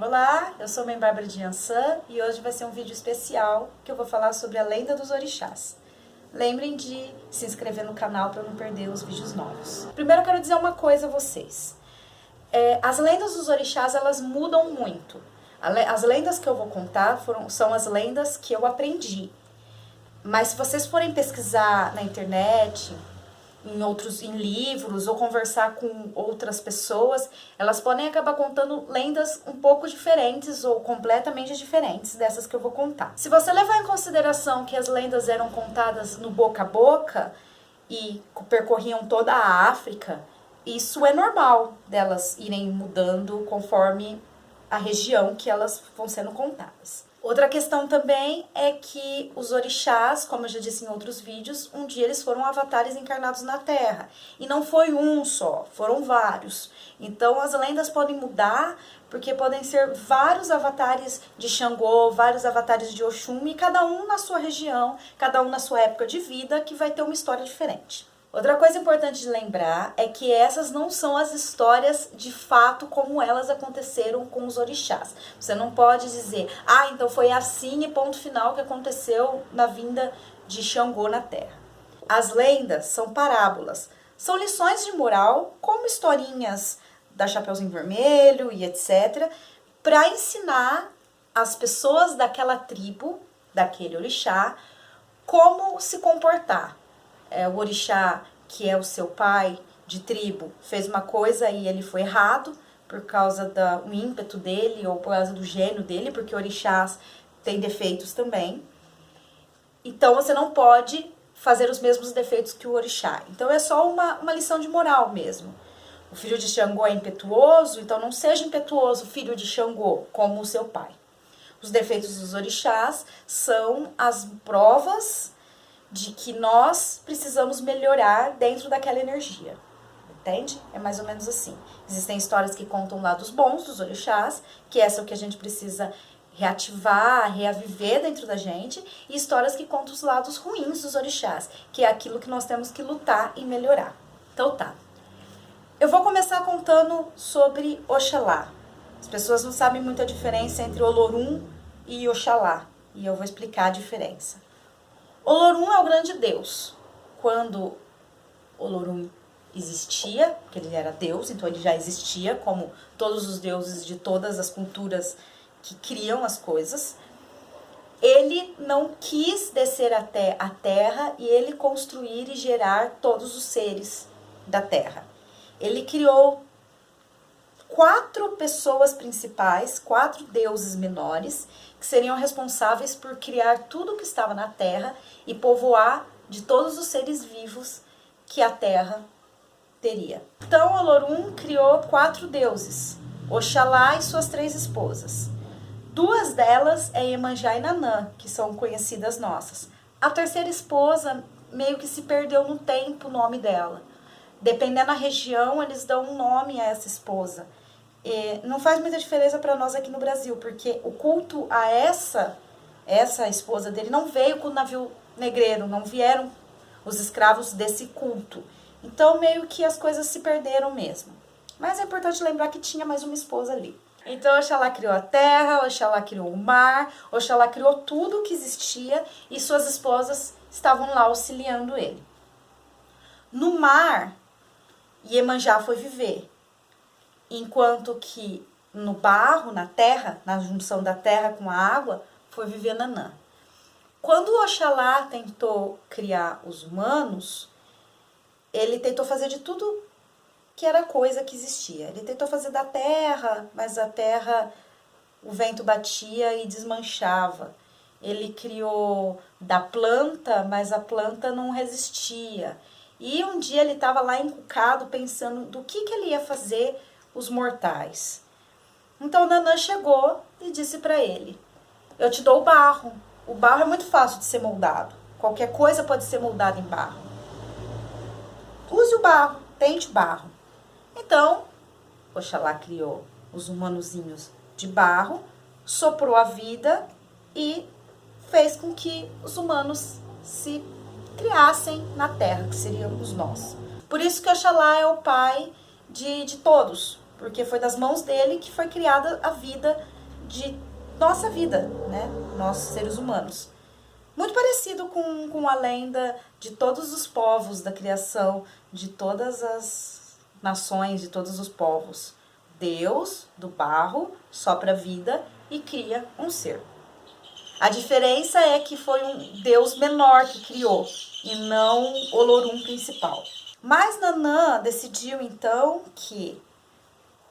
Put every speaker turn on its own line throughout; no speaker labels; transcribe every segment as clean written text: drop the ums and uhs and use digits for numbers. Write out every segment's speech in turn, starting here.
Olá, eu sou a Mãe Bárbara de Ançã e hoje vai ser um vídeo especial que eu vou falar sobre a lenda dos orixás. Lembrem de se inscrever no canal para não perder os vídeos novos. Primeiro eu quero dizer uma coisa a vocês. As lendas dos orixás, elas mudam muito. As lendas que eu vou contar são as lendas que eu aprendi. Mas se vocês forem pesquisar na internet, em livros, ou conversar com outras pessoas, elas podem acabar contando lendas um pouco diferentes ou completamente diferentes dessas que eu vou contar. Se você levar em consideração que as lendas eram contadas no boca a boca e percorriam toda a África, isso é normal delas irem mudando conforme a região que elas vão sendo contadas. Outra questão também é que os orixás, como eu já disse em outros vídeos, um dia eles foram avatares encarnados na Terra. E não foi um só, foram vários. Então as lendas podem mudar, porque podem ser vários avatares de Xangô, vários avatares de Oxum, e cada um na sua região, cada um na sua época de vida, que vai ter uma história diferente. Outra coisa importante de lembrar é que essas não são as histórias de fato como elas aconteceram com os orixás. Você não pode dizer, então foi assim e ponto final que aconteceu na vinda de Xangô na Terra. As lendas são parábolas, são lições de moral, como historinhas da Chapeuzinho Vermelho e etc., para ensinar as pessoas daquela tribo, daquele orixá, como se comportar. O orixá, que é o seu pai de tribo, fez uma coisa e ele foi errado por causa do ímpeto dele ou por causa do gênio dele, porque orixás têm defeitos também. Então você não pode fazer os mesmos defeitos que o orixá. Então é só uma lição de moral mesmo. O filho de Xangô é impetuoso, então não seja impetuoso, filho de Xangô, como o seu pai. Os defeitos dos orixás são as provas de que nós precisamos melhorar dentro daquela energia, entende? É mais ou menos assim. Existem histórias que contam lados bons dos orixás, que essa é o que a gente precisa reativar, reaviver dentro da gente, e histórias que contam os lados ruins dos orixás, que é aquilo que nós temos que lutar e melhorar. Então tá. Eu vou começar contando sobre Oxalá. As pessoas não sabem muito a diferença entre Olorum e Oxalá, e eu vou explicar a diferença. Olorum é o grande Deus. Quando Olorum existia, porque ele era Deus, então ele já existia, como todos os deuses de todas as culturas que criam as coisas, ele não quis descer até a terra e ele construir e gerar todos os seres da terra. Ele criou 4 pessoas principais, 4 deuses menores, que seriam responsáveis por criar tudo que estava na terra e povoar de todos os seres vivos que a terra teria. Então, Olorum criou 4 deuses, Oxalá e suas 3 esposas. 2 delas é Iemanjá e Nanã, que são conhecidas nossas. A terceira esposa meio que se perdeu no tempo o nome dela. Dependendo da região, eles dão um nome a essa esposa. Não faz muita diferença para nós aqui no Brasil, porque o culto a essa esposa dele não veio com o navio negreiro, não vieram os escravos desse culto. Então, meio que as coisas se perderam mesmo. Mas é importante lembrar que tinha mais uma esposa ali. Então, Oxalá criou a terra, Oxalá criou o mar, Oxalá criou tudo que existia e suas esposas estavam lá auxiliando ele. No mar, Iemanjá foi viver. Enquanto que no barro, na terra, na junção da terra com a água, foi viver Nanã. Quando Oxalá tentou criar os humanos, ele tentou fazer de tudo que era coisa que existia. Ele tentou fazer da terra, mas a terra, o vento batia e desmanchava. Ele criou da planta, mas a planta não resistia. E um dia ele estava lá encucado pensando do que ele ia fazer os mortais. Então Nanã chegou e disse para ele: eu te dou o barro. O barro é muito fácil de ser moldado. Qualquer coisa pode ser moldada em barro. Use o barro, tente barro. Então, Oxalá criou os humanozinhos de barro, soprou a vida e fez com que os humanos se criassem na terra, que seríamos nós. Por isso que Oxalá é o pai de todos. porque foi das mãos dele que foi criada a vida de nossa vida, né? Nós, seres humanos. Muito parecido com a lenda de todos os povos da criação, de todas as nações, de todos os povos. Deus, do barro, sopra vida e cria um ser. A diferença é que foi um Deus menor que criou, e não Olorum principal. Mas Nanã decidiu então que,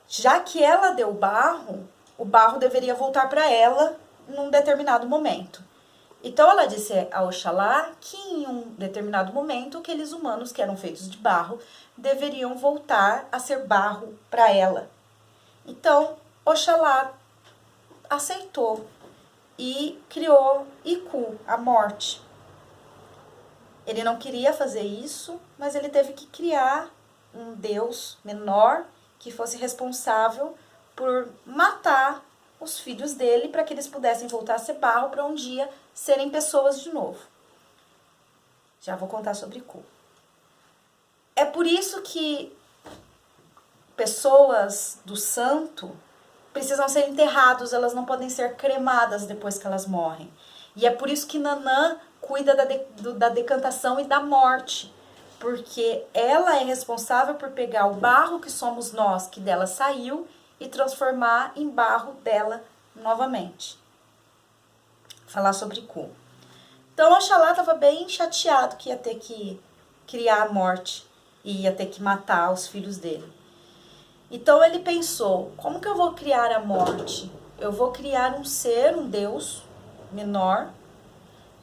já que ela deu o barro deveria voltar para ela num determinado momento. Então ela disse a Oxalá que em um determinado momento aqueles humanos que eram feitos de barro deveriam voltar a ser barro para ela. Então Oxalá aceitou e criou Iku, a morte. Ele não queria fazer isso, mas ele teve que criar um Deus menor que fosse responsável por matar os filhos dele para que eles pudessem voltar a ser barro para um dia serem pessoas de novo. Já vou contar sobre Ku. É por isso que pessoas do santo precisam ser enterradas, elas não podem ser cremadas depois que elas morrem. E é por isso que Nanã cuida da decantação e da morte, porque ela é responsável por pegar o barro que somos nós, que dela saiu, e transformar em barro dela novamente. Falar sobre Ku. Então Oxalá estava bem chateado que ia ter que criar a morte e ia ter que matar os filhos dele. Então ele pensou, como que eu vou criar a morte? Eu vou criar um ser, um Deus menor,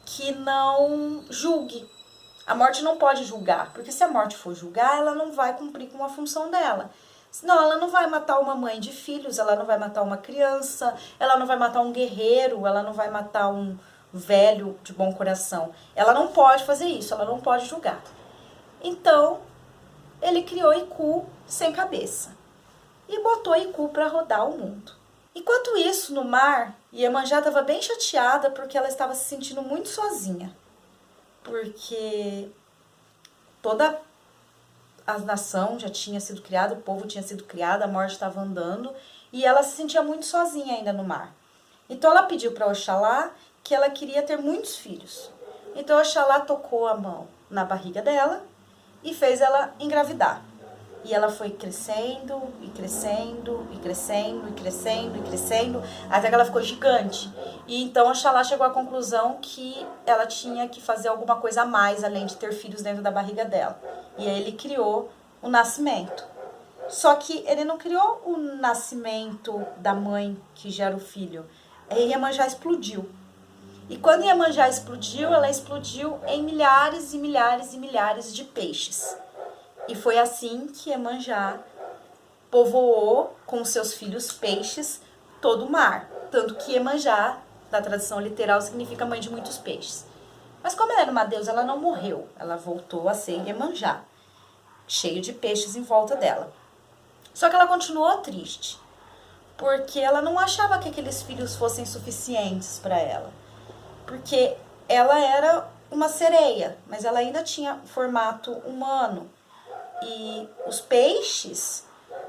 que não julgue. A morte não pode julgar, porque se a morte for julgar, ela não vai cumprir com a função dela. Senão ela não vai matar uma mãe de filhos, ela não vai matar uma criança, ela não vai matar um guerreiro, ela não vai matar um velho de bom coração. Ela não pode fazer isso, ela não pode julgar. Então, ele criou Iku sem cabeça e botou Iku para rodar o mundo. Enquanto isso, no mar, Iemanjá estava bem chateada porque ela estava se sentindo muito sozinha. Porque toda a nação já tinha sido criada, o povo tinha sido criado, a morte estava andando e ela se sentia muito sozinha ainda no mar. Então ela pediu para Oxalá que ela queria ter muitos filhos. Então Oxalá tocou a mão na barriga dela e fez ela engravidar. E ela foi crescendo, e crescendo, e crescendo, e crescendo, e crescendo, até que ela ficou gigante. E então Oxalá chegou à conclusão que ela tinha que fazer alguma coisa a mais, além de ter filhos dentro da barriga dela. E aí ele criou o nascimento. Só que ele não criou o nascimento da mãe que gera o filho. Aí Iemanjá explodiu. E quando Iemanjá explodiu, ela explodiu em milhares e milhares e milhares de peixes. E foi assim que Iemanjá povoou com seus filhos peixes todo o mar. Tanto que Iemanjá, na tradução literal, significa mãe de muitos peixes. Mas como ela era uma deusa, ela não morreu. Ela voltou a ser Iemanjá, cheio de peixes em volta dela. Só que ela continuou triste, porque ela não achava que aqueles filhos fossem suficientes para ela. Porque ela era uma sereia, mas ela ainda tinha formato humano. E os peixes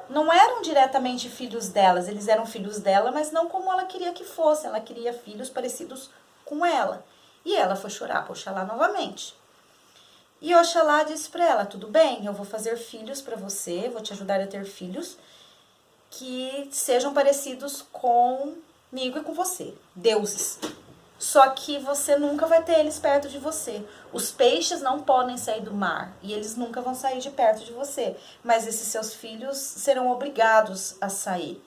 não eram diretamente filhos delas, eles eram filhos dela, mas não como ela queria que fossem. Ela queria filhos parecidos com ela. E ela foi chorar para Oxalá novamente. E Oxalá disse para ela, tudo bem, eu vou fazer filhos para você, vou te ajudar a ter filhos que sejam parecidos comigo e com você, deuses. Só que você nunca vai ter eles perto de você. Os peixes não podem sair do mar e eles nunca vão sair de perto de você. Mas esses seus filhos serão obrigados a sair.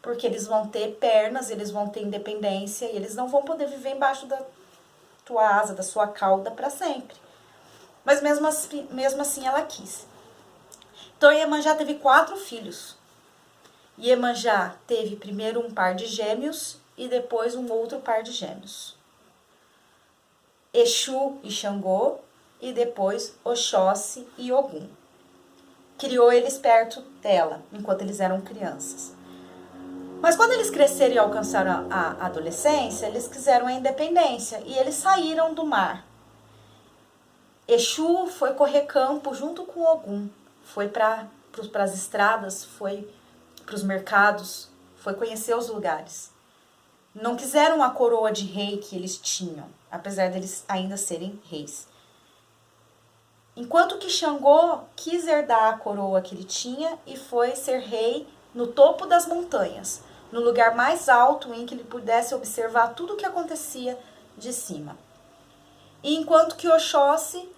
Porque eles vão ter pernas, eles vão ter independência e eles não vão poder viver embaixo da tua asa, da sua cauda para sempre. Mas mesmo assim ela quis. Então Iemanjá teve 4 filhos. Iemanjá teve primeiro um par de gêmeos e depois um outro par de gêmeos. Exu e Xangô e depois Oxóssi e Ogum. Criou eles perto dela, enquanto eles eram crianças. Mas quando eles cresceram e alcançaram a adolescência, eles quiseram a independência e eles saíram do mar. Exu foi correr campo junto com Ogum, foi para as estradas, foi para os mercados, foi conhecer os lugares. Não quiseram a coroa de rei que eles tinham, apesar deles ainda serem reis. Enquanto que Xangô quis herdar a coroa que ele tinha e foi ser rei no topo das montanhas, no lugar mais alto em que ele pudesse observar tudo o que acontecia de cima. E enquanto que Oxóssi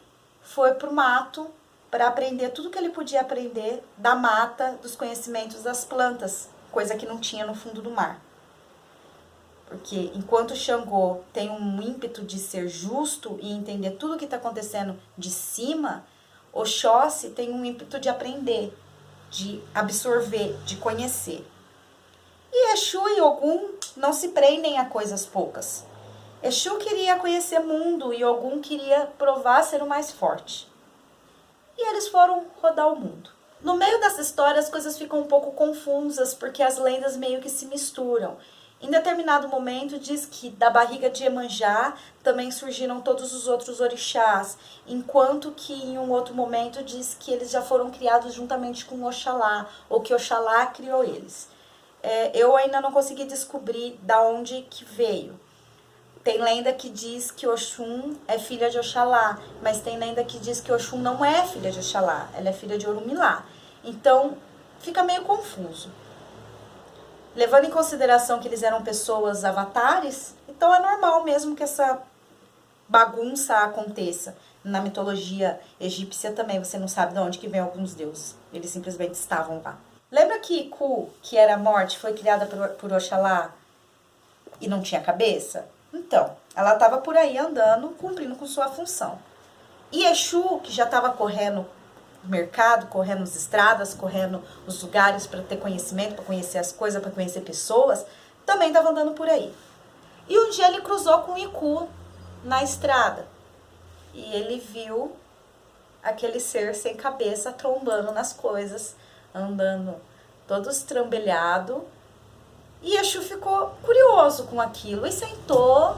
foi para o mato para aprender tudo que ele podia aprender da mata, dos conhecimentos das plantas, coisa que não tinha no fundo do mar. Porque enquanto Xangô tem um ímpeto de ser justo e entender tudo o que está acontecendo de cima, Oxóssi tem um ímpeto de aprender, de absorver, de conhecer. E Exu e Ogum não se prendem a coisas poucas. Exu queria conhecer o mundo e Ogum queria provar ser o mais forte. E eles foram rodar o mundo. No meio dessa história as coisas ficam um pouco confusas porque as lendas meio que se misturam. Em determinado momento diz que da barriga de Iemanjá também surgiram todos os outros orixás, enquanto que em um outro momento diz que eles já foram criados juntamente com Oxalá, ou que Oxalá criou eles. Eu ainda não consegui descobrir da onde que veio. Tem lenda que diz que Oxum é filha de Oxalá, mas tem lenda que diz que Oxum não é filha de Oxalá, ela é filha de Orumilá. Então, fica meio confuso. Levando em consideração que eles eram pessoas avatares, então é normal mesmo que essa bagunça aconteça. Na mitologia egípcia também, você não sabe de onde que vem alguns deuses. Eles simplesmente estavam lá. Lembra que Ku, que era a morte, foi criada por Oxalá e não tinha cabeça? Então, ela estava por aí andando, cumprindo com sua função. E Exu, que já estava correndo o mercado, correndo as estradas, correndo os lugares para ter conhecimento, para conhecer as coisas, para conhecer pessoas, também estava andando por aí. E um dia ele cruzou com o Iku na estrada. E ele viu aquele ser sem cabeça trombando nas coisas, andando todo estrambelhado. E Exu ficou curioso com aquilo e sentou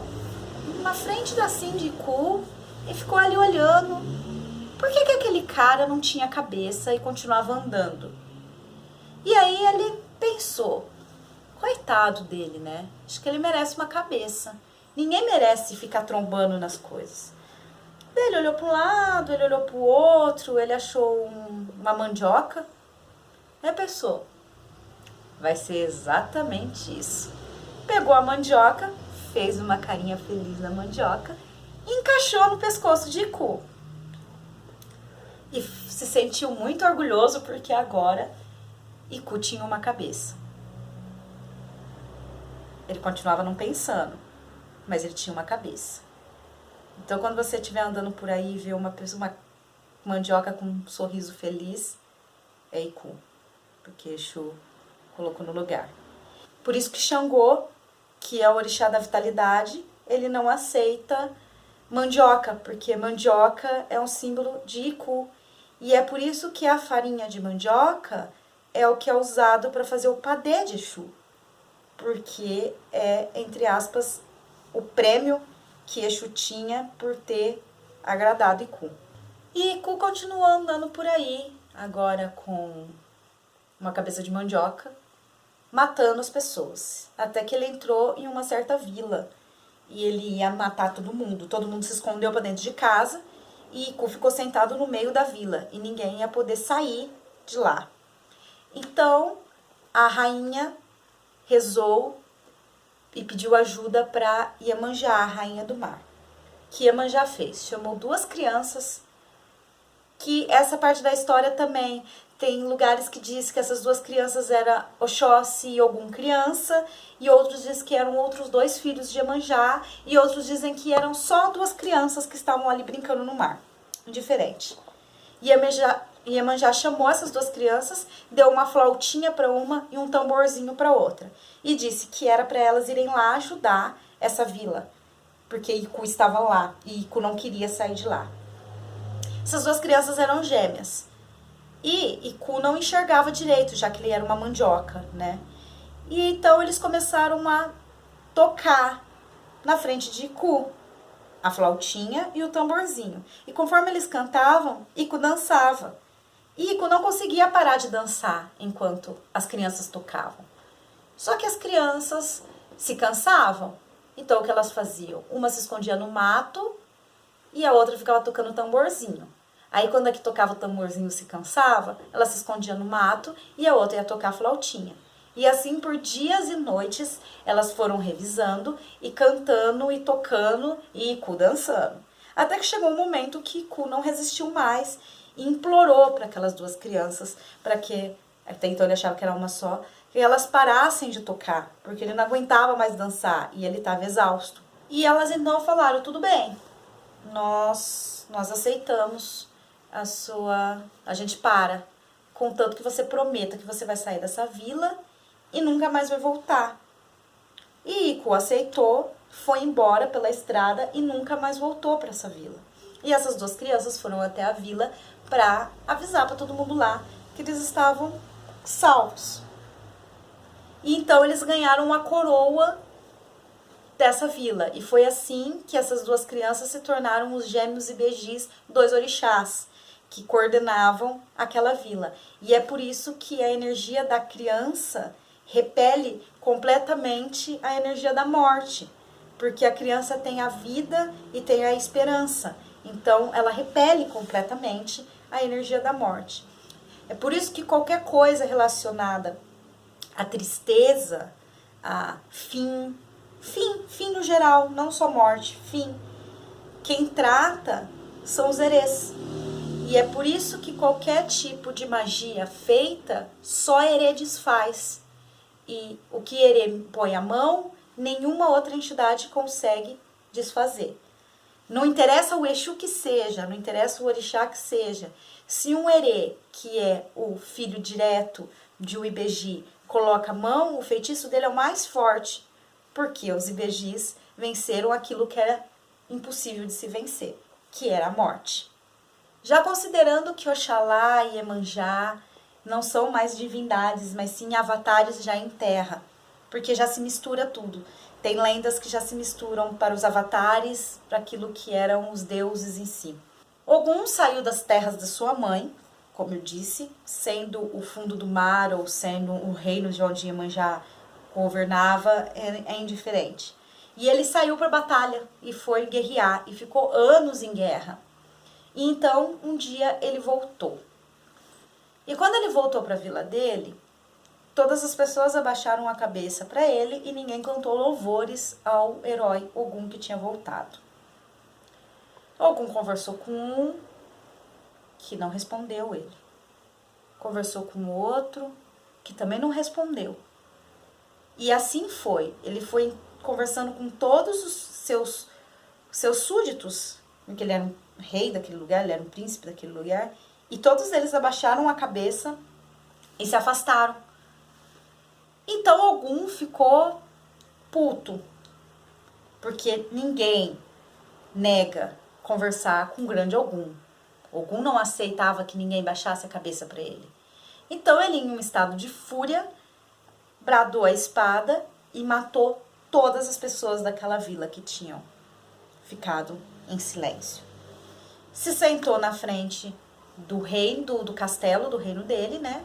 na frente da Iku e ficou ali olhando. Por que aquele cara não tinha cabeça e continuava andando? E aí ele pensou, coitado dele, né? Acho que ele merece uma cabeça. Ninguém merece ficar trombando nas coisas. Ele olhou para um lado, ele olhou para o outro, ele achou uma mandioca. Aí pensou, vai ser exatamente isso. Pegou a mandioca, fez uma carinha feliz na mandioca e encaixou no pescoço de Iku. E se sentiu muito orgulhoso porque agora Iku tinha uma cabeça. Ele continuava não pensando, mas ele tinha uma cabeça. Então quando você estiver andando por aí e ver uma mandioca com um sorriso feliz, é Iku, porque Exu colocou no lugar. Por isso que Xangô, que é o orixá da vitalidade, ele não aceita mandioca, porque mandioca é um símbolo de Iku. E é por isso que a farinha de mandioca é o que é usado para fazer o padê de Exu. Porque é, entre aspas, o prêmio que Exu tinha por ter agradado Iku. E Iku continuou andando por aí, agora com uma cabeça de mandioca, matando as pessoas. Até que ele entrou em uma certa vila e ele ia matar todo mundo se escondeu para dentro de casa e Iku ficou sentado no meio da vila e ninguém ia poder sair de lá. Então a rainha rezou e pediu ajuda para Iemanjá, a rainha do mar. O que Iemanjá fez? Chamou duas crianças, que essa parte da história também tem lugares que diz que essas duas crianças eram Oxóssi e Ogum criança, e outros dizem que eram outros dois filhos de Iemanjá, e outros dizem que eram só duas crianças que estavam ali brincando no mar. Diferente. Iemanjá chamou essas duas crianças, deu uma flautinha para uma e um tamborzinho para outra. E disse que era para elas irem lá ajudar essa vila, porque Iku estava lá e Iku não queria sair de lá. Essas duas crianças eram gêmeas. E Iku não enxergava direito, já que ele era uma mandioca, né? E então eles começaram a tocar na frente de Iku a flautinha e o tamborzinho. E conforme eles cantavam, Iku dançava. E Ico não conseguia parar de dançar enquanto as crianças tocavam. Só que as crianças se cansavam. Então o que elas faziam? Uma se escondia no mato e a outra ficava tocando tamborzinho. Aí quando a que tocava o tamborzinho se cansava, ela se escondia no mato e a outra ia tocar a flautinha. E assim por dias e noites elas foram revisando e cantando e tocando e Ico dançando. Até que chegou um momento que Ico não resistiu mais e implorou para aquelas duas crianças, para que, até então ele achava que era uma só, que elas parassem de tocar, porque ele não aguentava mais dançar e ele estava exausto. E elas então falaram, tudo bem, nós aceitamos a gente para, contanto que você prometa que você vai sair dessa vila e nunca mais vai voltar. E Ico aceitou, foi embora pela estrada e nunca mais voltou para essa vila. E essas duas crianças foram até a vila para avisar para todo mundo lá que eles estavam salvos. E então eles ganharam uma coroa dessa vila. E foi assim que essas duas crianças se tornaram os gêmeos Ibejis, dois orixás, que coordenavam aquela vila. E é por isso que a energia da criança repele completamente a energia da morte. Porque a criança tem a vida e tem a esperança. Então ela repele completamente a energia da morte. É por isso que qualquer coisa relacionada à tristeza, a fim no geral, não só morte, fim. Quem trata são os herês. E é por isso que qualquer tipo de magia feita, só herê desfaz. E o que herê põe a mão, nenhuma outra entidade consegue desfazer. Não interessa o Exu que seja, não interessa o orixá que seja. Se um herê, que é o filho direto de um Ibeji, coloca a mão, o feitiço dele é o mais forte. Porque os Ibejis venceram aquilo que era impossível de se vencer, que era a morte. Já considerando que Oxalá e Iemanjá não são mais divindades, mas sim avatares já em terra, porque já se mistura tudo. Tem lendas que já se misturam para os avatares, para aquilo que eram os deuses em si. Ogum saiu das terras da sua mãe, como eu disse, sendo o fundo do mar ou sendo o reino de onde Iemanjá governava, é indiferente. E ele saiu para a batalha e foi guerrear e ficou anos em guerra. E então, um dia, ele voltou. E quando ele voltou para a vila dele, todas as pessoas abaixaram a cabeça para ele e ninguém cantou louvores ao herói Ogum que tinha voltado. Ogum conversou com um que não respondeu ele. Conversou com outro que também não respondeu. E assim foi. Ele foi conversando com todos os seus súditos, porque ele era um rei daquele lugar, ele era um príncipe daquele lugar, e todos eles abaixaram a cabeça e se afastaram. Então Ogum ficou puto, porque ninguém nega conversar com o grande Ogum. Ogum não aceitava que ninguém baixasse a cabeça para ele. Então ele, em um estado de fúria, bradou a espada e matou todas as pessoas daquela vila que tinham ficado em silêncio. Se sentou na frente do rei, do castelo, do reino dele, né?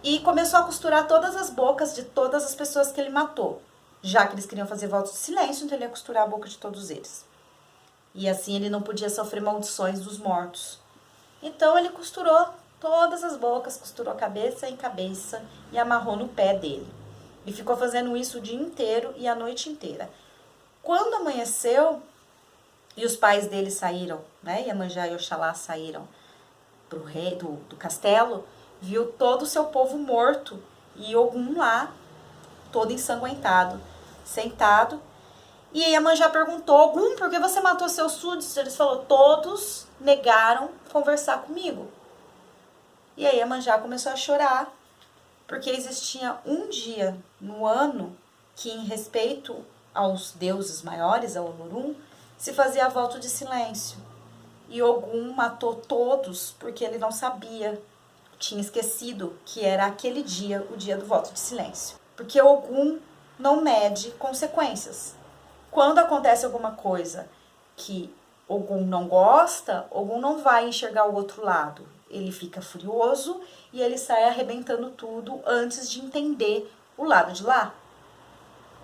E começou a costurar todas as bocas de todas as pessoas que ele matou. Já que eles queriam fazer votos de silêncio, então ele ia costurar a boca de todos eles. E assim ele não podia sofrer maldições dos mortos. Então ele costurou todas as bocas, costurou cabeça em cabeça e amarrou no pé dele. E ficou fazendo isso o dia inteiro e a noite inteira. Quando amanheceu e os pais dele saíram, né, Iemanjá e Oxalá saíram pro rei do castelo, viu todo o seu povo morto e Ogum lá, todo ensanguentado, sentado. E Iemanjá perguntou, Ogum, por que você matou seus súditos? Eles falaram, todos negaram conversar comigo. E aí Iemanjá começou a chorar, porque existia um dia no ano que, em respeito aos deuses maiores, ao Olorum, se fazia voto de silêncio. E Ogum matou todos porque ele não sabia, tinha esquecido que era aquele dia, o dia do voto de silêncio. Porque Ogum não mede consequências. Quando acontece alguma coisa que Ogum não gosta, Ogum não vai enxergar o outro lado. ele fica furioso e ele sai arrebentando tudo antes de entender o lado de lá.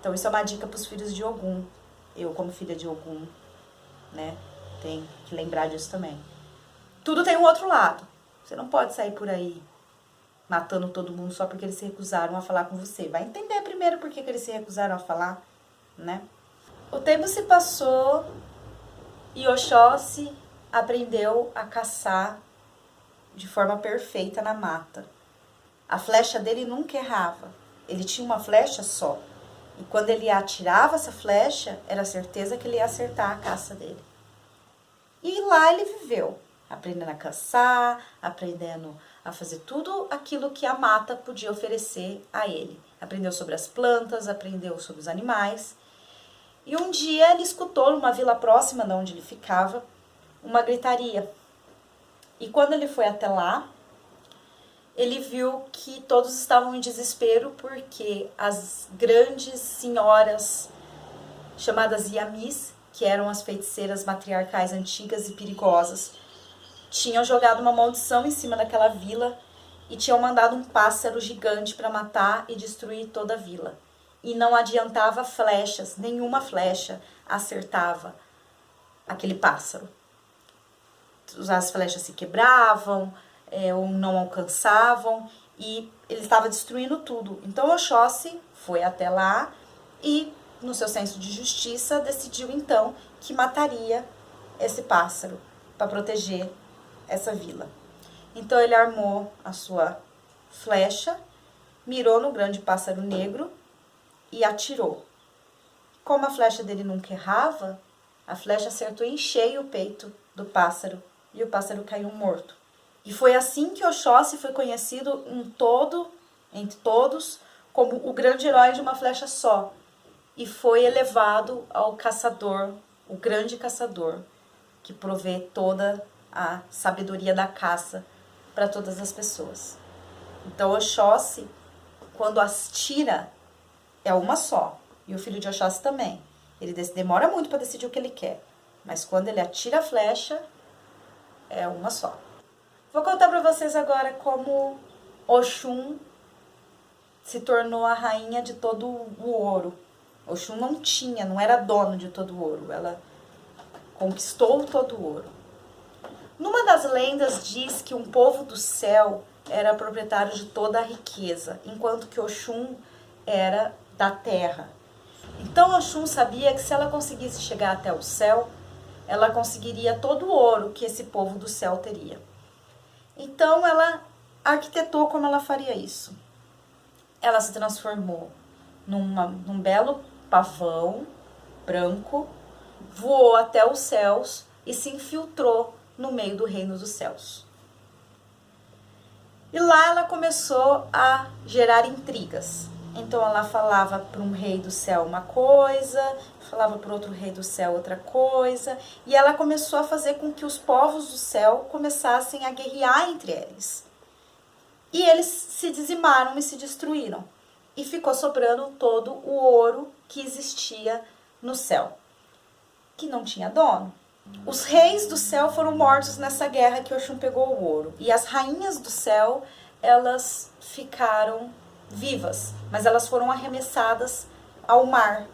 Então isso é uma dica para os filhos de Ogum. Eu, como filha de Ogum, né, tem que lembrar disso também. Tudo tem um outro lado. Você não pode sair por aí matando todo mundo só porque eles se recusaram a falar com você. Vai entender primeiro por que eles se recusaram a falar, né? O tempo se passou e Oxóssi aprendeu a caçar de forma perfeita na mata. A flecha dele nunca errava. Ele tinha uma flecha só. E quando ele atirava essa flecha, era certeza que ele ia acertar a caça dele. E lá ele viveu, aprendendo a caçar, aprendendo a fazer tudo aquilo que a mata podia oferecer a ele. Aprendeu sobre as plantas, aprendeu sobre os animais. E um dia ele escutou numa vila próxima de onde ele ficava uma gritaria. E quando ele foi até lá, ele viu que todos estavam em desespero porque as grandes senhoras chamadas Yamis, que eram as feiticeiras matriarcais antigas e perigosas, tinham jogado uma maldição em cima daquela vila e tinham mandado um pássaro gigante para matar e destruir toda a vila. E não adiantava flechas, nenhuma flecha acertava aquele pássaro. As flechas se quebravam, ou não alcançavam, e ele estava destruindo tudo. Então Oxóssi foi até lá e, no seu senso de justiça, decidiu então que mataria esse pássaro para proteger essa vila. Então ele armou a sua flecha, mirou no grande pássaro negro e atirou. Como a flecha dele nunca errava, a flecha acertou em cheio o peito do pássaro e o pássaro caiu morto. E foi assim que Oxóssi foi conhecido entre todos, como o grande herói de uma flecha só. E foi elevado ao caçador, o grande caçador, que provê toda a sabedoria da caça para todas as pessoas. Então Oxóssi, quando as tira, é uma só. E o filho de Oxóssi também. Ele demora muito para decidir o que ele quer. Mas quando ele atira a flecha, é uma só. Vou contar para vocês agora como Oxum se tornou a rainha de todo o ouro. Oxum não era dono de todo o ouro. Ela conquistou todo o ouro. Numa das lendas diz que um povo do céu era proprietário de toda a riqueza, enquanto que Oxum era da terra. Então Oxum sabia que se ela conseguisse chegar até o céu, ela conseguiria todo o ouro que esse povo do céu teria. Então ela arquitetou como ela faria isso. Ela se transformou num belo pavão branco, voou até os céus e se infiltrou no meio do reino dos céus. E lá ela começou a gerar intrigas. Então ela falava para um rei do céu uma coisa, falava para outro rei do céu outra coisa, e ela começou a fazer com que os povos do céu começassem a guerrear entre eles. E eles se dizimaram e se destruíram. E ficou sobrando todo o ouro que existia no céu, que não tinha dono. Os reis do céu foram mortos nessa guerra que Oxum pegou o ouro. E as rainhas do céu, elas ficaram vivas, mas elas foram arremessadas ao mar.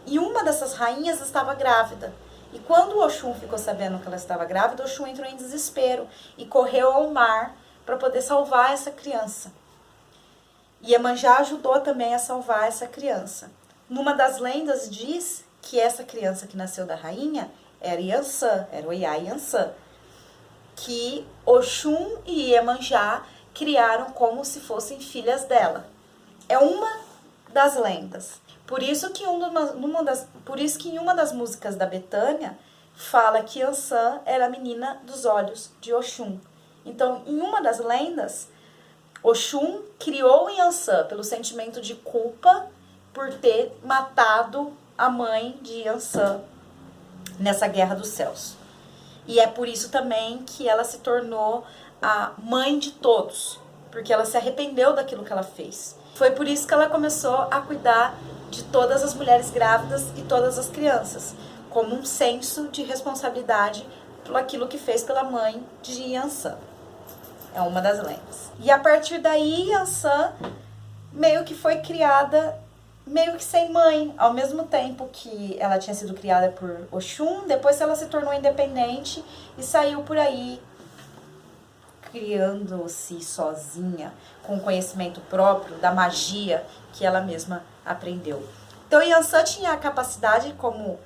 E uma dessas rainhas estava grávida. E quando Oxum ficou sabendo que ela estava grávida, Oxum entrou em desespero e correu ao mar para poder salvar essa criança. E Iemanjá ajudou também a salvar essa criança. Numa das lendas diz que essa criança que nasceu da rainha era Iansã, era o Iá Iansã, que Oxum e Iemanjá criaram como se fossem filhas dela. É uma das lendas. Por isso que em uma das músicas da Betânia fala que Iansã era a menina dos olhos de Oxum. Então, em uma das lendas, Oxum criou Iansã pelo sentimento de culpa por ter matado a mãe de Iansã nessa guerra dos céus. E é por isso também que ela se tornou a mãe de todos, porque ela se arrependeu daquilo que ela fez. Foi por isso que ela começou a cuidar de todas as mulheres grávidas e todas as crianças, como um senso de responsabilidade por aquilo que fez pela mãe de Iansã. É uma das lendas. E a partir daí, Yansan meio que foi criada meio que sem mãe, ao mesmo tempo que ela tinha sido criada por Oxum, depois ela se tornou independente e saiu por aí criando-se sozinha, com conhecimento próprio da magia que ela mesma aprendeu. Então Yansan tinha a capacidade, como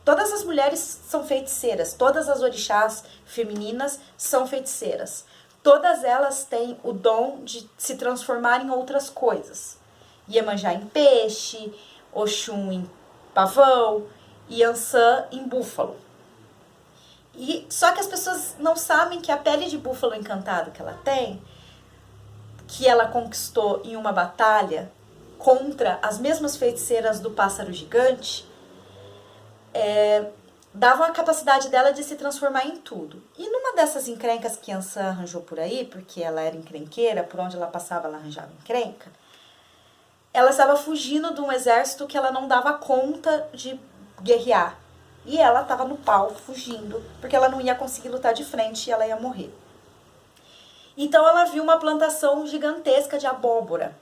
todas as mulheres são feiticeiras, todas as orixás femininas são feiticeiras. Todas elas têm o dom de se transformar em outras coisas. Iemanjá em peixe, Oxum em pavão, Yansan em búfalo. E só que as pessoas não sabem que a pele de búfalo encantado que ela tem, que ela conquistou em uma batalha contra as mesmas feiticeiras do pássaro gigante, davam a capacidade dela de se transformar em tudo. E numa dessas encrencas que Yansan arranjou por aí, porque ela era encrenqueira, por onde ela passava ela arranjava encrenca, ela estava fugindo de um exército que ela não dava conta de guerrear. E ela estava no pau, fugindo, porque ela não ia conseguir lutar de frente e ela ia morrer. Então ela viu uma plantação gigantesca de abóbora.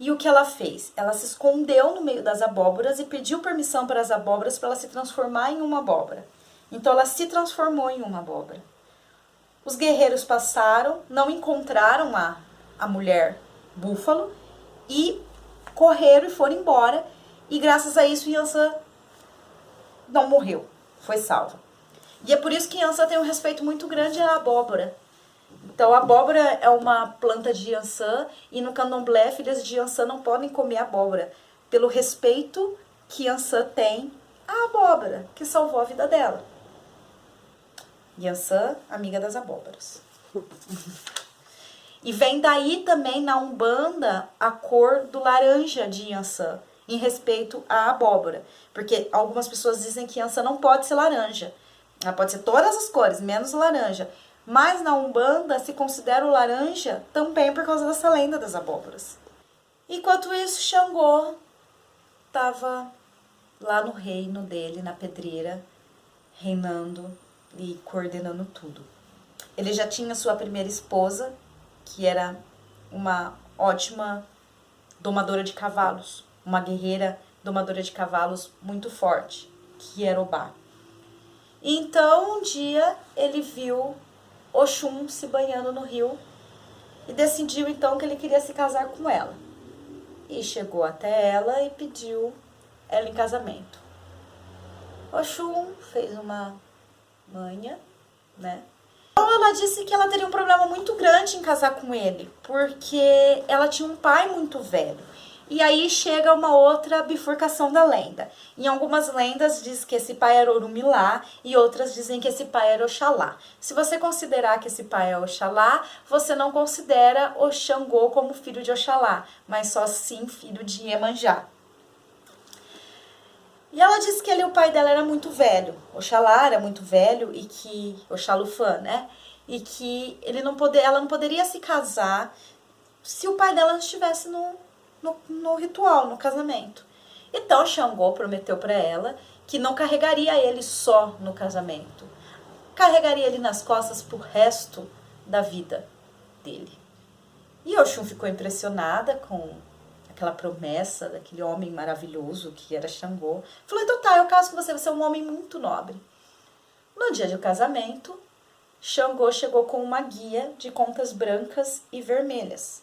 E o que ela fez? Ela se escondeu no meio das abóboras e pediu permissão para as abóboras para ela se transformar em uma abóbora. Então ela se transformou em uma abóbora. Os guerreiros passaram, não encontraram a mulher búfalo e correram e foram embora. E graças a isso Yansan não morreu, foi salva. E é por isso que Yansan tem um respeito muito grande à abóbora. Então, a abóbora é uma planta de Yansan e no candomblé, filhas de Yansan não podem comer abóbora, pelo respeito que Yansan tem à abóbora, que salvou a vida dela. Yansan, amiga das abóboras. E vem daí também na Umbanda a cor do laranja de Yansan, em respeito à abóbora. Porque algumas pessoas dizem que Yansan não pode ser laranja. Ela pode ser todas as cores, menos laranja. Mas na Umbanda se considera o laranja também por causa dessa lenda das abóboras. Enquanto isso, Xangô estava lá no reino dele, na pedreira, reinando e coordenando tudo. Ele já tinha sua primeira esposa, que era uma ótima domadora de cavalos, uma guerreira domadora de cavalos muito forte, que era Obá. Então, um dia, ele viu Oxum se banhando no rio e decidiu então que ele queria se casar com ela. E chegou até ela e pediu ela em casamento. Oxum fez uma manha, né? Então ela disse que ela teria um problema muito grande em casar com ele, porque ela tinha um pai muito velho. E aí chega uma outra bifurcação da lenda. Em algumas lendas diz que esse pai era Orumilá e outras dizem que esse pai era Oxalá. Se você considerar que esse pai é Oxalá, você não considera o Xangô como filho de Oxalá, mas só sim filho de Iemanjá. E ela disse que o pai dela era muito velho, Oxalá era muito velho e que Oxalufã, né? E que ela não poderia se casar se o pai dela não estivesse no ritual, no casamento. Então Xangô prometeu para ela que não carregaria ele só no casamento, carregaria ele nas costas pro resto da vida dele. E Oxum ficou impressionada com aquela promessa daquele homem maravilhoso que era Xangô. Falou, então tá, eu caso com você, você é um homem muito nobre. No dia do casamento, Xangô chegou com uma guia de contas brancas e vermelhas.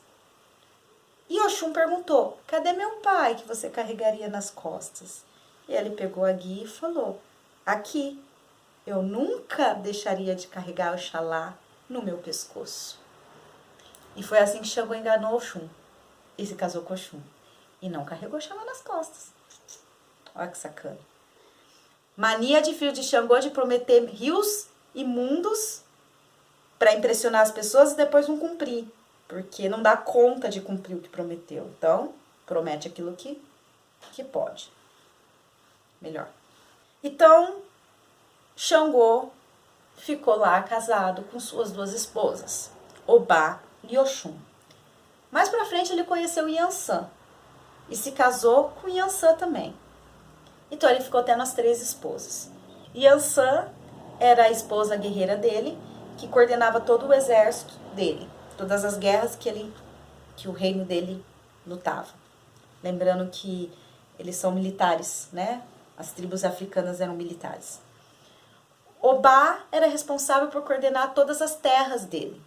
E Oxum perguntou, cadê meu pai que você carregaria nas costas? E ele pegou a guia e falou, aqui, eu nunca deixaria de carregar Oxalá no meu pescoço. E foi assim que Xangô enganou Oxum e se casou com Oxum. E não carregou Oxalá nas costas. Olha que sacana. Mania de filho de Xangô de prometer rios e mundos para impressionar as pessoas e depois não cumprir. Porque não dá conta de cumprir o que prometeu. Então, promete aquilo que pode. Melhor. Então, Xangô ficou lá casado com suas duas esposas, Obá e Oxum. Mais pra frente ele conheceu Yansan e se casou com Yansan também. Então ele ficou tendo as 3 esposas. Yansan era a esposa guerreira dele que coordenava todo o exército dele, todas as guerras que o reino dele lutava. Lembrando que eles são militares, né? As tribos africanas eram militares. Obá era responsável por coordenar todas as terras dele.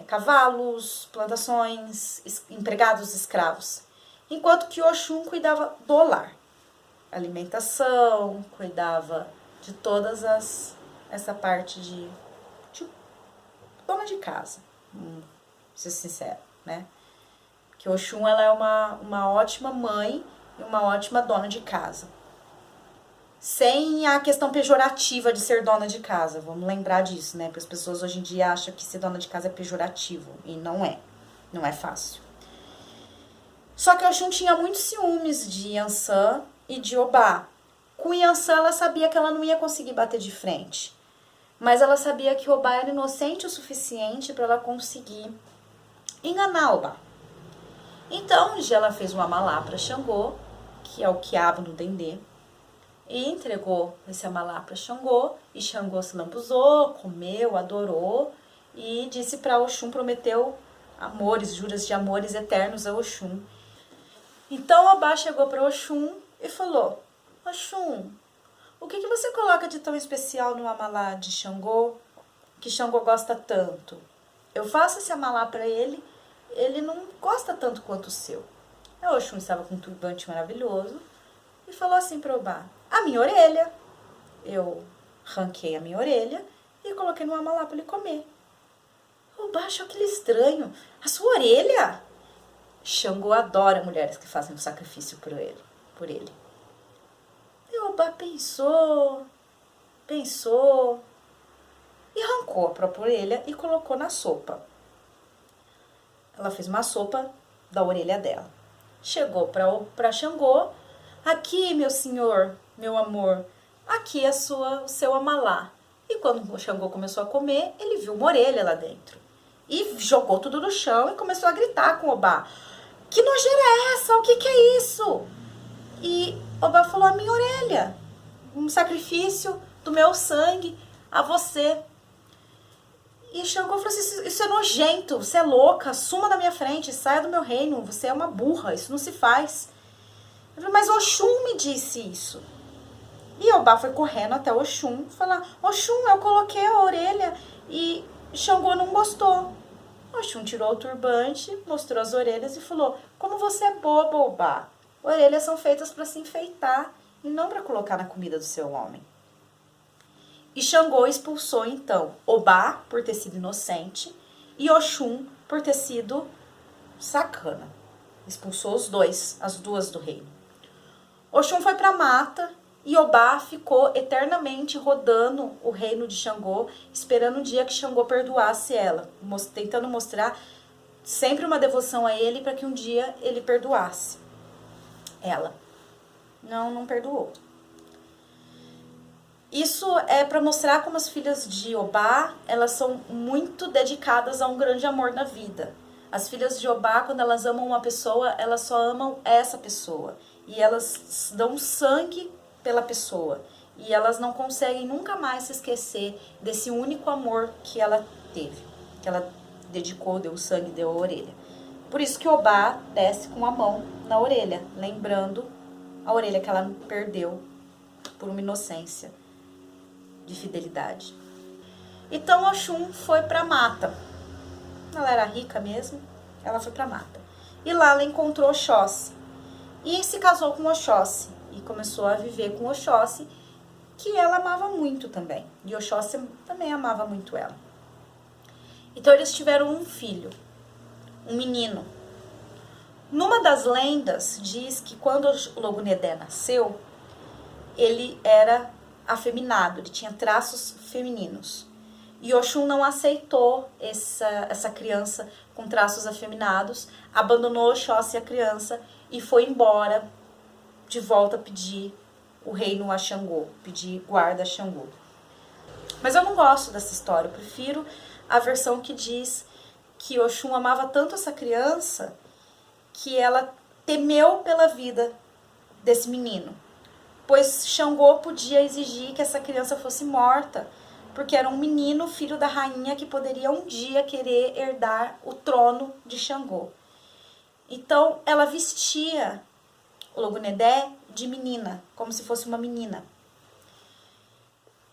Cavalos, plantações, empregados, escravos. Enquanto que Oxum cuidava do lar. Alimentação, cuidava de todas essa parte de dona de casa. Vou ser sincero, né? Que Oxum, ela é uma ótima mãe e uma ótima dona de casa. Sem a questão pejorativa de ser dona de casa. Vamos lembrar disso, né? Porque as pessoas hoje em dia acham que ser dona de casa é pejorativo. E não é. Não é fácil. Só que Oxum tinha muitos ciúmes de Yansan e de Obá. Com Yansan, ela sabia que ela não ia conseguir bater de frente. Mas ela sabia que Obá era inocente o suficiente para ela conseguir enganar Obá. Então, um dia ela fez um amalá para Xangô, que é o quiabo no dendê, e entregou esse amalá para Xangô, e Xangô se lambuzou, comeu, adorou, e disse para Oxum, prometeu amores, juras de amores eternos a Oxum. Então Obá chegou para Oxum e falou: Oxum, o que você coloca de tão especial no amalá de Xangô, que Xangô gosta tanto? Eu faço esse amalá para ele, ele não gosta tanto quanto o seu. A Oxum estava com um turbante maravilhoso e falou assim para Obá: a minha orelha. Eu ranquei a minha orelha e coloquei no amalá para ele comer. Obá achou aquilo estranho. A sua orelha? Xangô adora mulheres que fazem um sacrifício por ele. E Obá pensou e arrancou a própria orelha e colocou na sopa. Ela fez uma sopa da orelha dela. Chegou para Xangô: aqui, meu senhor, meu amor, aqui é o seu amalá. E quando o Xangô começou a comer, ele viu uma orelha lá dentro. E jogou tudo no chão e começou a gritar com Obá: que nojeira é essa? O que é isso? E Obá falou: a minha orelha. Um sacrifício do meu sangue a você. E Xangô falou assim: isso é nojento, você é louca, suma da minha frente, saia do meu reino, você é uma burra, isso não se faz. Eu falei: mas Oxum me disse isso. E Obá foi correndo até Oxum falar: Oxum, eu coloquei a orelha e Xangô não gostou. Oxum tirou o turbante, mostrou as orelhas e falou: como você é boba, Obá. Orelhas são feitas para se enfeitar e não para colocar na comida do seu homem. E Xangô expulsou então Obá por ter sido inocente e Oxum por ter sido sacana. Expulsou os dois, as duas do reino. Oxum foi para a mata e Obá ficou eternamente rodando o reino de Xangô, esperando o dia que Xangô perdoasse ela, tentando mostrar sempre uma devoção a ele para que um dia ele perdoasse ela. Não perdoou. Isso é para mostrar como as filhas de Obá, elas são muito dedicadas a um grande amor na vida. As filhas de Obá, quando elas amam uma pessoa, elas só amam essa pessoa. E elas dão sangue pela pessoa. E elas não conseguem nunca mais se esquecer desse único amor que ela teve. Que ela dedicou, deu sangue, deu a orelha. Por isso que Obá desce com a mão na orelha, lembrando a orelha que ela perdeu por uma inocência de fidelidade. Então Oxum foi para a mata. Ela era rica mesmo, ela foi para a mata. E lá ela encontrou Oxóssi. E se casou com Oxóssi. E começou a viver com Oxóssi, que ela amava muito também. E Oxóssi também amava muito ela. Então eles tiveram um filho, um menino. Numa das lendas diz que quando Logunedé nasceu, ele era afeminado, ele tinha traços femininos. E Oxum não aceitou essa criança com traços afeminados, abandonou Oxóssi a criança e foi embora de volta pedir o reino a Xangô, pedir guarda a Xangô. Mas eu não gosto dessa história, eu prefiro a versão que diz que Oxum amava tanto essa criança que ela temeu pela vida desse menino. Pois Xangô podia exigir que essa criança fosse morta, porque era um menino, filho da rainha, que poderia um dia querer herdar o trono de Xangô. Então, ela vestia o Logunedé de menina, como se fosse uma menina.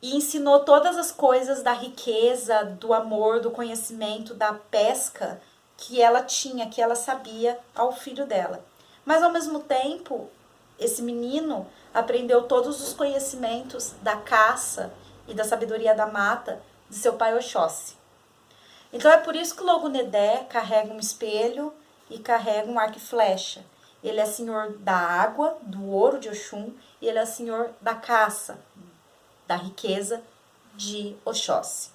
E ensinou todas as coisas da riqueza, do amor, do conhecimento, da pesca que ela tinha, que ela sabia ao filho dela. Mas, ao mesmo tempo, esse menino aprendeu todos os conhecimentos da caça e da sabedoria da mata de seu pai Oxóssi. Então é por isso que o Logunedé carrega um espelho e carrega um arco e flecha. Ele é senhor da água, do ouro de Oxum, e ele é senhor da caça, da riqueza de Oxóssi.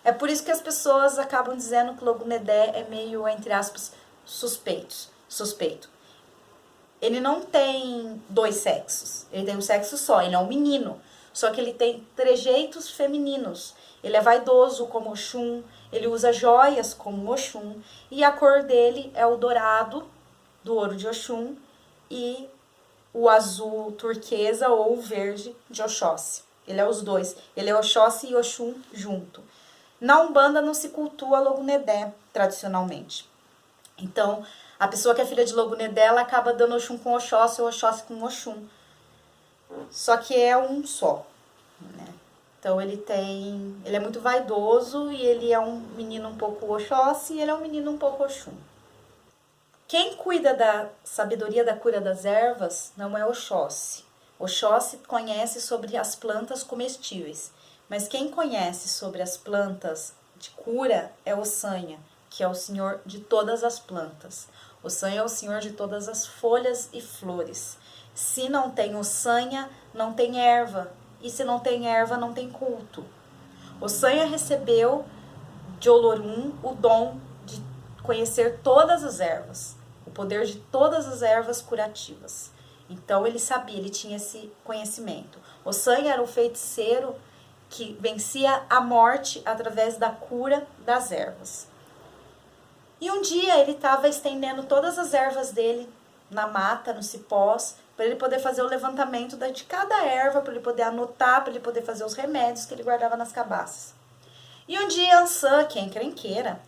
É por isso que as pessoas acabam dizendo que o Logunedé é meio, entre aspas, suspeito. Ele não tem dois sexos, ele tem um sexo só, ele é um menino. Só que ele tem trejeitos femininos. Ele é vaidoso como Oxum, ele usa joias como Oxum, e a cor dele é o dourado do ouro de Oxum e o azul turquesa ou o verde de Oxóssi. Ele é os dois, ele é Oxóssi e Oxum junto. Na Umbanda não se cultua Logunedé tradicionalmente. Então, a pessoa que é filha de Logunedé, ela acaba dando Oxum com Oxóssi ou Oxóssi com Oxum. Só que é um só, né? Então ele é muito vaidoso e ele é um menino um pouco Oxóssi e ele é um menino um pouco Oxum. Quem cuida da sabedoria da cura das ervas não é Oxóssi. Oxóssi conhece sobre as plantas comestíveis, mas quem conhece sobre as plantas de cura é Ossanha, que é o senhor de todas as plantas. Ossanha é o senhor de todas as folhas e flores. Se não tem Ossanha, não tem erva. E se não tem erva, não tem culto. Ossanha recebeu de Olorum o dom de conhecer todas as ervas, o poder de todas as ervas curativas. Então ele sabia, ele tinha esse conhecimento. Ossanha era o feiticeiro que vencia a morte através da cura das ervas. E um dia ele estava estendendo todas as ervas dele na mata, no cipós, para ele poder fazer o levantamento de cada erva, para ele poder anotar, para ele poder fazer os remédios que ele guardava nas cabaças. E um dia Ansã, que é encrenqueira,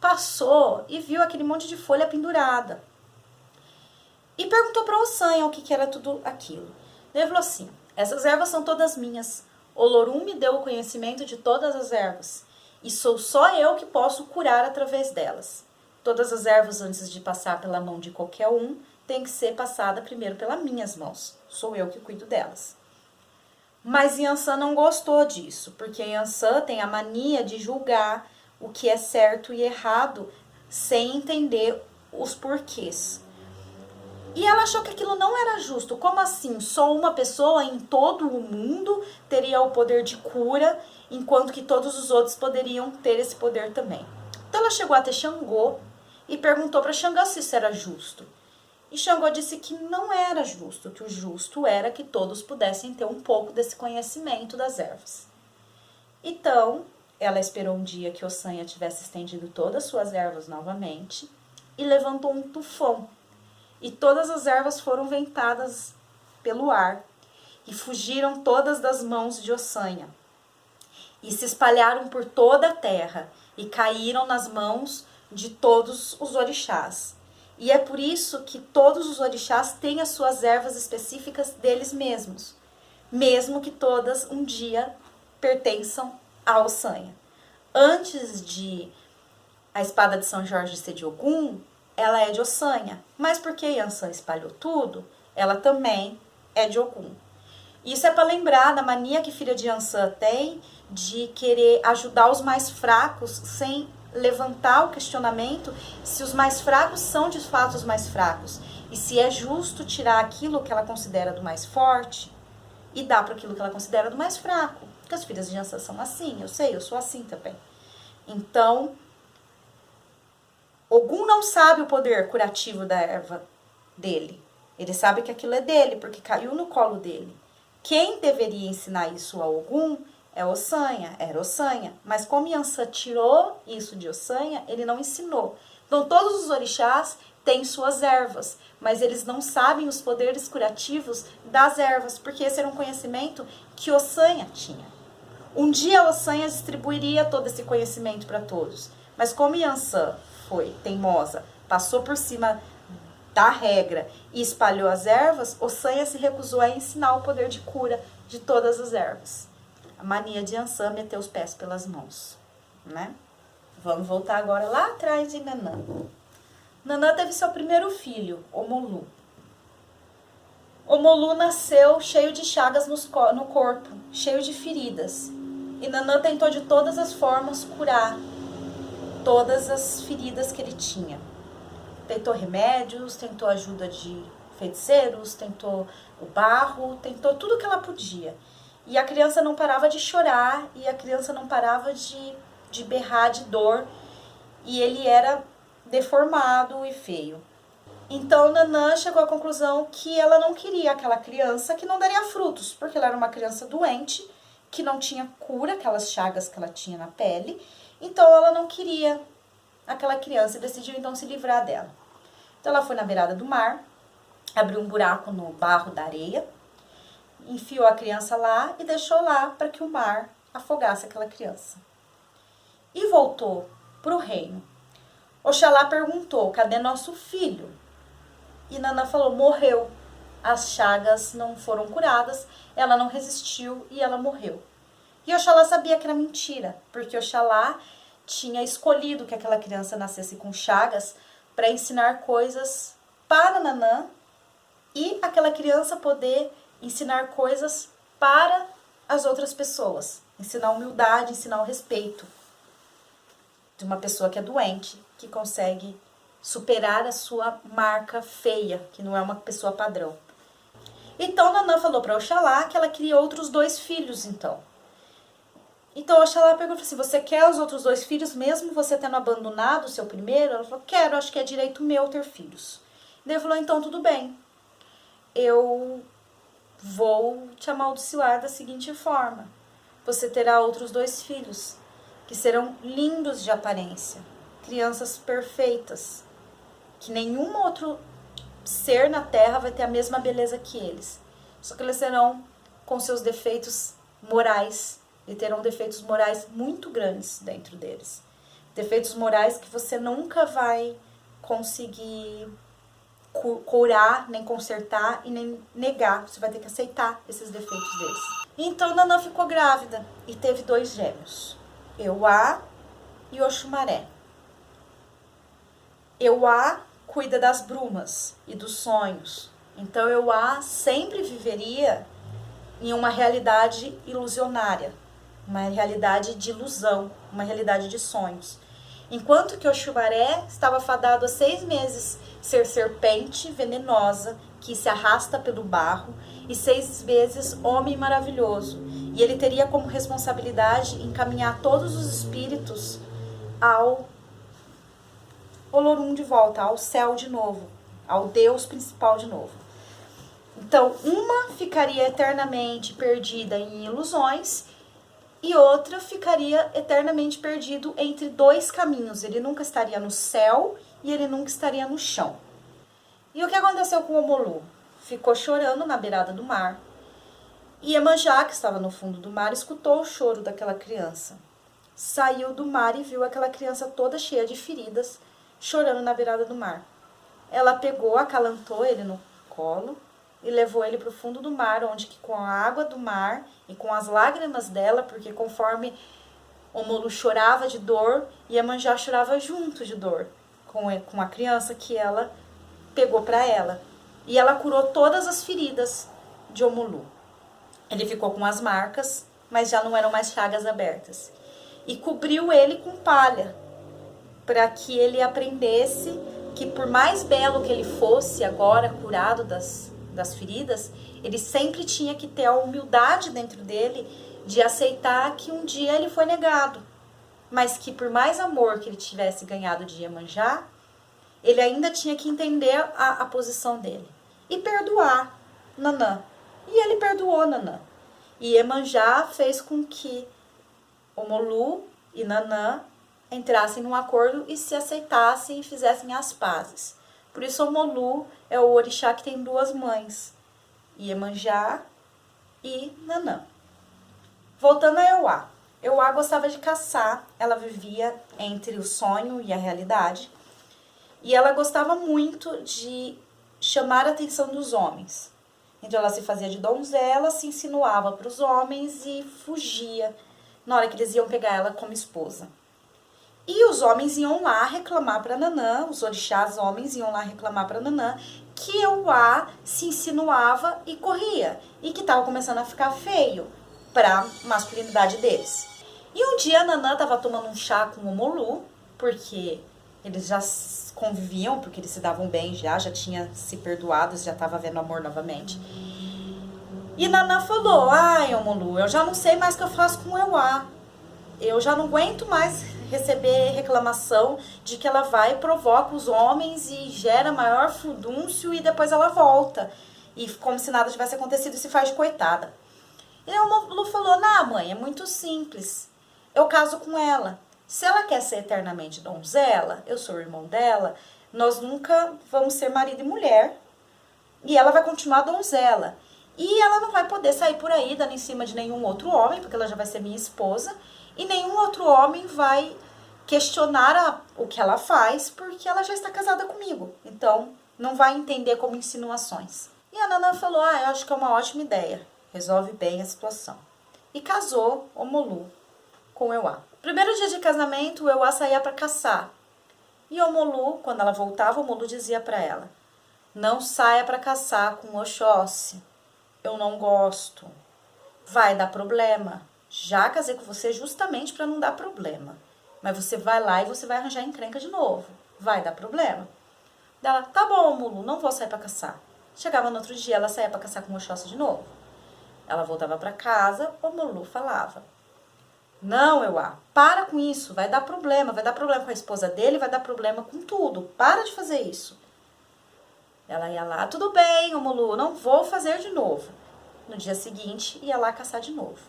passou e viu aquele monte de folha pendurada. E perguntou para Ossanha o que era tudo aquilo. Ele falou assim: essas ervas são todas minhas. Olorum me deu o conhecimento de todas as ervas. E sou só eu que posso curar através delas. Todas as ervas, antes de passar pela mão de qualquer um, tem que ser passada primeiro pelas minhas mãos. Sou eu que cuido delas. Mas Yansan não gostou disso, porque Yansan tem a mania de julgar o que é certo e errado sem entender os porquês. E ela achou que aquilo não era justo. Como assim? Só uma pessoa em todo o mundo teria o poder de cura, enquanto que todos os outros poderiam ter esse poder também. Então ela chegou até Xangô e perguntou para Xangô se isso era justo. E Xangô disse que não era justo, que o justo era que todos pudessem ter um pouco desse conhecimento das ervas. Então, ela esperou um dia que Ossanha tivesse estendido todas as suas ervas novamente e levantou um tufão. E todas as ervas foram ventadas pelo ar e fugiram todas das mãos de Ossanha. E se espalharam por toda a terra e caíram nas mãos de todos os orixás. E é por isso que todos os orixás têm as suas ervas específicas deles mesmos, mesmo que todas um dia pertençam a Ossanha. Antes de a espada de São Jorge ser de Ogum, ela é de Ossanha, mas porque Yansan espalhou tudo, ela também é de Ogum. Isso é para lembrar da mania que filha de Yansan tem de querer ajudar os mais fracos sem levantar o questionamento se os mais fracos são de fato os mais fracos e se é justo tirar aquilo que ela considera do mais forte e dar para aquilo que ela considera do mais fraco. Porque as filhas de Yansan são assim, eu sei, eu sou assim também. Então, Ogum não sabe o poder curativo da erva dele. Ele sabe que aquilo é dele, porque caiu no colo dele. Quem deveria ensinar isso a Ogum é Ossanha, era Ossanha. Mas como Yansan tirou isso de Ossanha, ele não ensinou. Então todos os orixás têm suas ervas, mas eles não sabem os poderes curativos das ervas, porque esse era um conhecimento que Ossanha tinha. Um dia Ossanha distribuiria todo esse conhecimento para todos, mas como Yansan foi teimosa, passou por cima da regra e espalhou as ervas, Ossanha se recusou a ensinar o poder de cura de todas as ervas. A mania de Yansan meteu os pés pelas mãos, né? Vamos voltar agora lá atrás de Nanã. Nanã teve seu primeiro filho, Omolu. Omolu nasceu cheio de chagas no corpo, cheio de feridas. E Nanã tentou de todas as formas curar todas as feridas que ele tinha. Tentou remédios, tentou ajuda de feiticeiros, tentou o barro, tentou tudo que ela podia. E a criança não parava de chorar, e a criança não parava de berrar de dor, e ele era deformado e feio. Então Nanã chegou à conclusão que ela não queria aquela criança que não daria frutos, porque ela era uma criança doente, que não tinha cura, aquelas chagas que ela tinha na pele, então ela não queria aquela criança e decidiu então se livrar dela. Então ela foi na beirada do mar, abriu um buraco no barro da areia, enfiou a criança lá e deixou lá para que o mar afogasse aquela criança. E voltou para o reino. Oxalá perguntou, cadê nosso filho? E Nanã falou, morreu. As chagas não foram curadas, ela não resistiu e ela morreu. E Oxalá sabia que era mentira, porque Oxalá tinha escolhido que aquela criança nascesse com chagas para ensinar coisas para Nanã e aquela criança poder ensinar coisas para as outras pessoas. Ensinar humildade, ensinar o respeito de uma pessoa que é doente, que consegue superar a sua marca feia, que não é uma pessoa padrão. Então Nanã falou para Oxalá que ela queria outros 2 filhos, então. Então Oxalá perguntou assim, você quer os outros 2 filhos, mesmo você tendo abandonado o seu primeiro? Ela falou, quero, acho que é direito meu ter filhos. Daí ele falou, então tudo bem, eu vou te amaldiçoar da seguinte forma, você terá outros 2 filhos, que serão lindos de aparência, crianças perfeitas, que nenhum outro ser na terra vai ter a mesma beleza que eles. Só que eles serão com seus defeitos morais, e terão defeitos morais muito grandes dentro deles. Defeitos morais que você nunca vai conseguir curar, nem consertar e nem negar. Você vai ter que aceitar esses defeitos deles. Então Nanã ficou grávida e teve 2 gêmeos, Euá e Oxumaré. Euá cuida das brumas e dos sonhos. Então Euá sempre viveria em uma realidade ilusionária, uma realidade de ilusão, uma realidade de sonhos. Enquanto que Oxumaré estava fadado a 6 meses ser serpente venenosa que se arrasta pelo barro e 6 vezes homem maravilhoso. E ele teria como responsabilidade encaminhar todos os espíritos ao Olorum de volta, ao céu de novo, ao Deus principal de novo. Então, uma ficaria eternamente perdida em ilusões e outra ficaria eternamente perdido entre 2 caminhos. Ele nunca estaria no céu e ele nunca estaria no chão. E o que aconteceu com Omolu? Ficou chorando na beirada do mar. E Iemanjá, que estava no fundo do mar, escutou o choro daquela criança. Saiu do mar e viu aquela criança toda cheia de feridas, chorando na beirada do mar. Ela pegou, acalantou ele no colo e levou ele para o fundo do mar, onde que com a água do mar e com as lágrimas dela, porque conforme Omolu chorava de dor, Iemanjá chorava junto de dor com a criança que ela pegou para ela. E ela curou todas as feridas de Omolu. Ele ficou com as marcas, mas já não eram mais chagas abertas. E cobriu ele com palha, para que ele aprendesse que por mais belo que ele fosse agora, curado das feridas, ele sempre tinha que ter a humildade dentro dele de aceitar que um dia ele foi negado, mas que por mais amor que ele tivesse ganhado de Iemanjá, ele ainda tinha que entender a posição dele e perdoar Nanã. E ele perdoou Nanã. E Iemanjá fez com que Omolu e Nanã entrassem num acordo e se aceitassem e fizessem as pazes. Por isso Omolu é o orixá que tem 2 mães, Iemanjá e Nanã. Voltando a Euá. Euá gostava de caçar, ela vivia entre o sonho e a realidade. E ela gostava muito de chamar a atenção dos homens. Então ela se fazia de donzela, se insinuava para os homens e fugia na hora que eles iam pegar ela como esposa. E os homens iam lá reclamar para Nanã, os orixás homens iam lá reclamar para Nanã que Euá se insinuava e corria, e que estava começando a ficar feio para a masculinidade deles. E um dia a Nanã estava tomando um chá com o Molu, porque eles já conviviam, porque eles se davam bem já tinha se perdoado, já estava vendo amor novamente. E Nanã falou, ai, Molu, eu já não sei mais o que eu faço com Euá. Eu já não aguento mais receber reclamação de que ela vai e provoca os homens e gera maior furdúncio e depois ela volta. E como se nada tivesse acontecido e se faz de coitada. E o Molu falou, não, mãe, é muito simples. Eu caso com ela. Se ela quer ser eternamente donzela, eu sou o irmão dela, nós nunca vamos ser marido e mulher. E ela vai continuar donzela. E ela não vai poder sair por aí dando em cima de nenhum outro homem, porque ela já vai ser minha esposa. E nenhum outro homem vai questionar o que ela faz, porque ela já está casada comigo. Então, não vai entender como insinuações. E a Nanã falou, eu acho que é uma ótima ideia. Resolve bem a situação. E casou o Molu com o Euá. Primeiro dia de casamento, o Euá saía para caçar. E o Molu, quando ela voltava, o Molu dizia para ela, não saia para caçar com o Oxóssi. Eu não gosto. Vai dar problema. Já casei com você justamente para não dar problema. Mas você vai lá e você vai arranjar encrenca de novo. Vai dar problema. Ela, tá bom, Molu, não vou sair para caçar. Chegava no outro dia, ela saía para caçar com o Oxóssi de novo. Ela voltava para casa, o Molu falava, não, Euá, para com isso, vai dar problema com a esposa dele, vai dar problema com tudo, para de fazer isso. Ela ia lá, tudo bem, Molu, não vou fazer de novo. No dia seguinte, ia lá caçar de novo.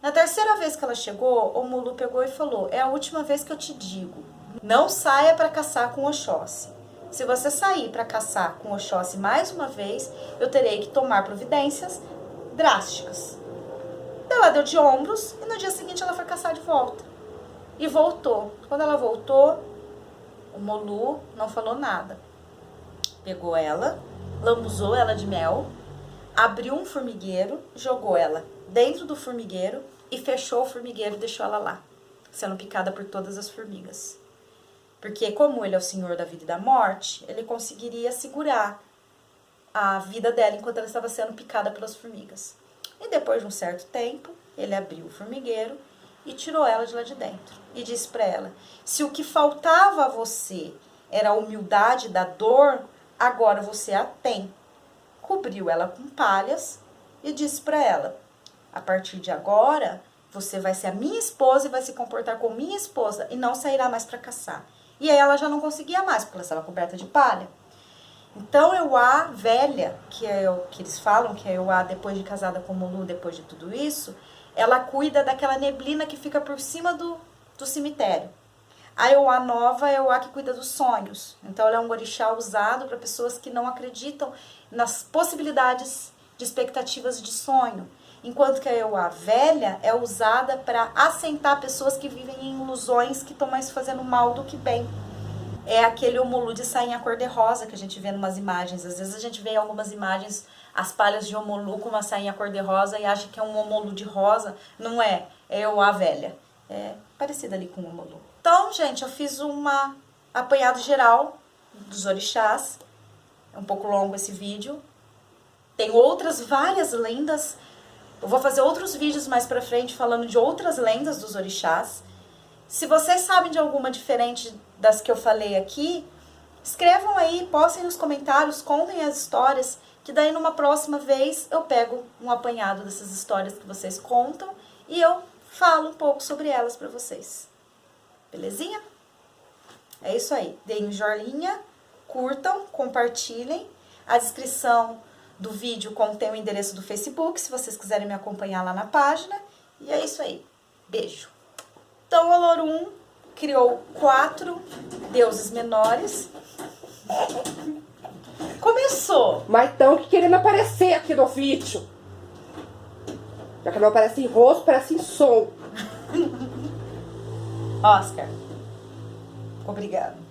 Na terceira vez que ela chegou, o Molu pegou e falou, é a última vez que eu te digo, não saia para caçar com o Oxóssi. Se você sair para caçar com o Oxóssi mais uma vez, eu terei que tomar providências drásticas. Ela deu de ombros e no dia seguinte ela foi caçar de volta. E voltou. Quando ela voltou, o Molu não falou nada. Pegou ela, lambuzou ela de mel, abriu um formigueiro, jogou ela dentro do formigueiro e fechou o formigueiro e deixou ela lá, sendo picada por todas as formigas. Porque como ele é o senhor da vida e da morte, ele conseguiria segurar a vida dela enquanto ela estava sendo picada pelas formigas. E depois de um certo tempo, ele abriu o formigueiro e tirou ela de lá de dentro. E disse para ela, se o que faltava a você era a humildade da dor, agora você a tem. Cobriu ela com palhas e disse para ela, a partir de agora, você vai ser a minha esposa e vai se comportar como minha esposa e não sairá mais para caçar. E aí ela já não conseguia mais, porque ela estava coberta de palha. Então, Euá velha, que é o que eles falam, que é Euá depois de casada com o Molu, depois de tudo isso, ela cuida daquela neblina que fica por cima do cemitério. A Euá nova é a Euá que cuida dos sonhos. Então, ela é um orixá usado para pessoas que não acreditam nas possibilidades de expectativas de sonho. Enquanto que a Euá velha é usada para assentar pessoas que vivem em ilusões que estão mais fazendo mal do que bem. É aquele Omolu de sainha cor-de-rosa que a gente vê em umas imagens. Às vezes a gente vê em algumas imagens as palhas de Omolu com uma sainha cor-de-rosa e acha que é um Omolu de rosa. Não é, é Euá velha. É parecida ali com o Omolu. Então, gente, eu fiz uma apanhado geral dos orixás. É um pouco longo esse vídeo. Tem outras várias lendas. Eu vou fazer outros vídeos mais pra frente falando de outras lendas dos orixás. Se vocês sabem de alguma diferente das que eu falei aqui, escrevam aí, postem nos comentários, contem as histórias, que daí numa próxima vez eu pego um apanhado dessas histórias que vocês contam e eu falo um pouco sobre elas pra vocês. Belezinha? É isso aí. Deem um joinha, curtam, compartilhem. A descrição do vídeo contém o endereço do Facebook, se vocês quiserem me acompanhar lá na página. E é isso aí. Beijo! Então, Olorum criou 4 deuses menores. Começou.
Mas estão querendo aparecer aqui no vídeo. Já Meu canal parece rosto, parece som.
Oscar. Obrigada.